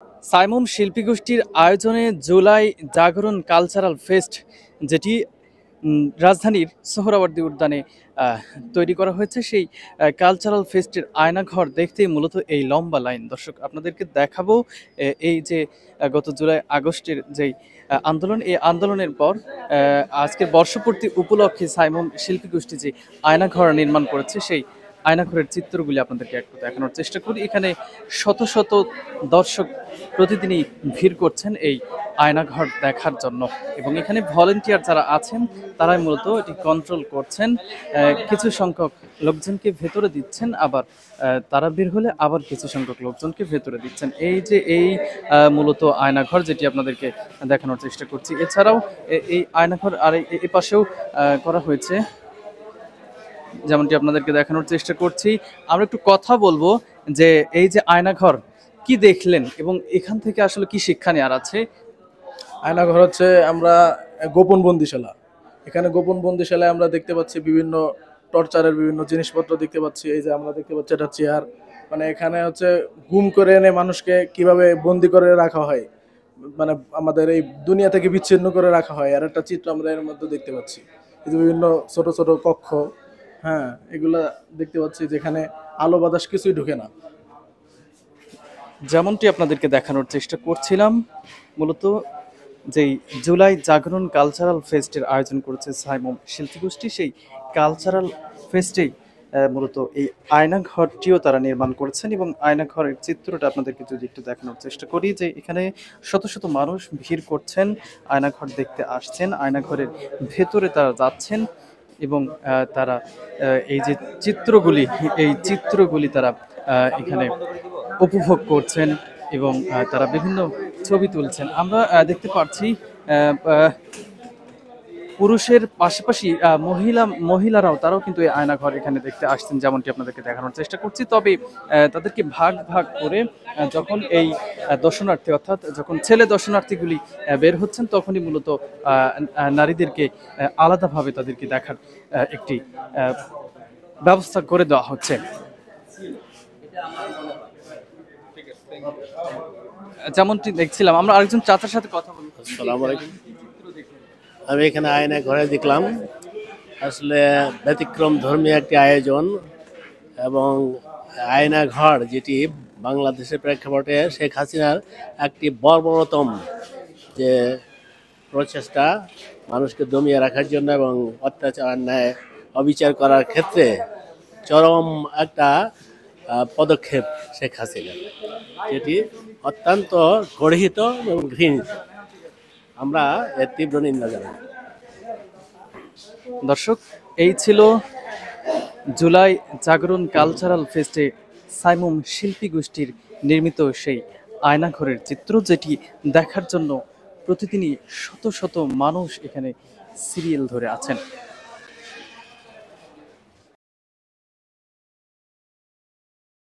সাইমুম শিল্পী গোষ্ঠীর আয়োজনে জুলাই জাগরণ কালচারাল ফেস্ট, যেটি রাজধানীর সোহরাওয়ার্দী উদ্যানে তৈরি করা হয়েছে, সেই কালচারাল ফেস্টের আয়নাঘর দেখতেই মূলত এই লম্বা লাইন। দর্শক, আপনাদেরকে দেখাবো এই যে গত জুলাই আগস্টের যেই আন্দোলন, এই আন্দোলনের পর আজকের বর্ষপূর্তি উপলক্ষে সাইমুম শিল্পী গোষ্ঠী যে আয়নাঘর নির্মাণ করেছে, সেই আয়নাঘরের চিত্রগুলি আপনাদেরকে একটু দেখানোর চেষ্টা করি। এখানে শত শত দর্শক প্রতিদিনই ভিড় করছেন এই আয়নাঘর দেখার জন্য, এবং এখানে ভলেন্টিয়ার যারা আছেন তারাই মূলত এটি কন্ট্রোল করছেন। কিছু সংখ্যক লোকজনকে ভেতরে দিচ্ছেন, আবার তারা বের হলে আবার কিছু সংখ্যক লোকজনকে ভেতরে দিচ্ছেন। এই যে এই মূলত আয়নাঘর, যেটি আপনাদেরকে দেখানোর চেষ্টা করছি। এছাড়াও এই আয়নাঘর আর এই পাশেও করা হয়েছে, যেমনটি আপনাদেরকে দেখানোর চেষ্টা করছি। আমরা একটু কথা বলবো যে এই যে আয়নাঘর কি দেখলেন এবং এখান থেকে আসলে কি শিক্ষা নেওয়ার আছে। আয়নাঘর হচ্ছে আমরা গোপন বন্দিশালা। এখানে গোপন বন্দিশালায় আমরা দেখতে পাচ্ছি বিভিন্ন টর্চারের বিভিন্ন জিনিসপত্র দেখতে পাচ্ছি। এই যে আমরা দেখতে পাচ্ছি একটা চেয়ার, মানে এখানে হচ্ছে গুম করে এনে মানুষকে কিভাবে বন্দি করে রাখা হয়, মানে আমাদের এই দুনিয়া থেকে বিচ্ছিন্ন করে রাখা হয়, আর একটা চিত্র আমরা এর মধ্যে দেখতে পাচ্ছি। এই যে বিভিন্ন ছোট ছোট কক্ষ, হ্যাঁ, এগুলা দেখতে পাচ্ছি যেখানে আলো বাতাস কিছুই ঢুকে না। যেমনটি আপনাদেরকে দেখানোর চেষ্টা করছিলাম, মূলত যেই জুলাই জাগরণ কালচারাল ফেস্টের আয়োজন করেছে সাইমুম শিল্পী গোষ্ঠী, সেই কালচারাল ফেস্টেই মূলত এই আয়নাঘরটিও তারা নির্মাণ করেছেন। এবং আয়নাঘরের চিত্রটা আপনাদেরকে যদি একটু দেখানোর চেষ্টা করি, যে এখানে শত শত মানুষ ভিড় করছেন, আয়নাঘর দেখতে আসছেন, আয়নাঘরের ভেতরে তারা যাচ্ছেন, এবং তারা এই যে চিত্রগুলি তারা এখানে উপভোগ করছেন, এবং তারা বিভিন্ন ছবি তুলছেন। আমরা দেখতে পাচ্ছি পুরুষের পাশাপাশি মহিলারাও তারাও কিন্তু এই আয়নাঘর এখানে দেখতে আসছেন, যেমনটি আপনাদেরকে দেখানোর চেষ্টা করছি। তবে তাদেরকে ভাগ ভাগ করে যখন এই দর্শনার্থী, অর্থাৎ যখন ছেলে দর্শনার্থীগুলি বের হচ্ছেন, তখনই মূলত নারীদেরকে আলাদাভাবে তাদেরকে দেখার একটি ব্যবস্থা করে দেওয়া হচ্ছে। যেমনটি দেখছিলাম, আমরা আরেকজন চাচার সাথে কথা বলি। আসসালামু আলাইকুম। আমি এখানে আয়না ঘরে দেখলাম আসলে ব্যতিক্রম ধর্মী একটি আয়োজন, এবং আয়না ঘর যেটি বাংলাদেশের প্রেক্ষাপটে শেখ হাসিনার একটি বর্বরতম যে প্রচেষ্টা মানুষকে দমিয়ে রাখার জন্য এবং অত্যাচার, অন্যায়, অবিচার করার ক্ষেত্রে চরম একটা পদক্ষেপ শেখ হাসিনা, যেটি অত্যন্ত গর্হিত এবং ঘৃণিত। আমরা এর তীব্র নিন্দা জানাই। দর্শক, এই ছিল জুলাই জাগরণ কালচারাল ফেস্টে সাইমুম শিল্পী গোষ্ঠীর নির্মিত সেই আয়নাঘরের চিত্র, যেটি দেখার জন্য প্রতিদিনই শত শত মানুষ এখানে সিরিয়াল ধরে আছেন।